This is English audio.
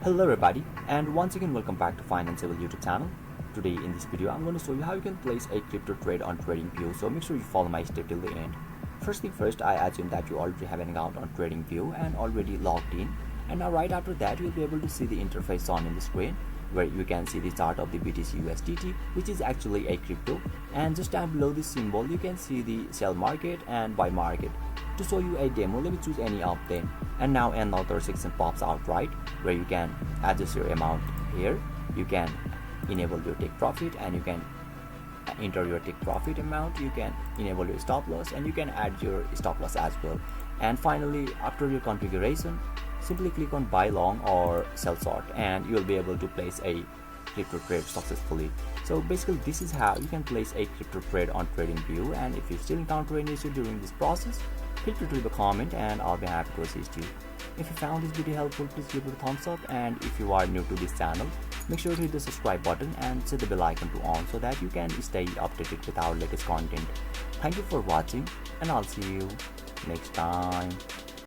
Hello everybody, and once again welcome back to Financeable YouTube channel. Today in this video I'm going to show you how you can place a crypto trade on TradingView, so make sure you follow my step till the end. First thing first, I assume that you already have an account on TradingView and already logged in, and now right after that you'll be able to see the interface on in the screen where you can see the chart of the BTC USDT, which is actually a crypto, and just down below this symbol you can see the sell market and buy market. To show you a demo, let me choose any of them, and now another section pops out right where you can adjust your amount. Here you can enable your take profit, and you can enter your take profit amount, you can enable your stop loss, and you can add your stop loss as well. And finally, after your configuration, simply click on buy long or sell short and you will be able to place a crypto trade successfully. So basically this is how you can place a crypto trade on TradingView, and if you still encounter any issue during this process, feel free to leave a comment and I'll be happy to assist you. If you found this video helpful, please give it a thumbs up, and if you are new to this channel, make sure to hit the subscribe button and set the bell icon to on so that you can stay updated with our latest content. Thank you for watching, and I'll see you next time.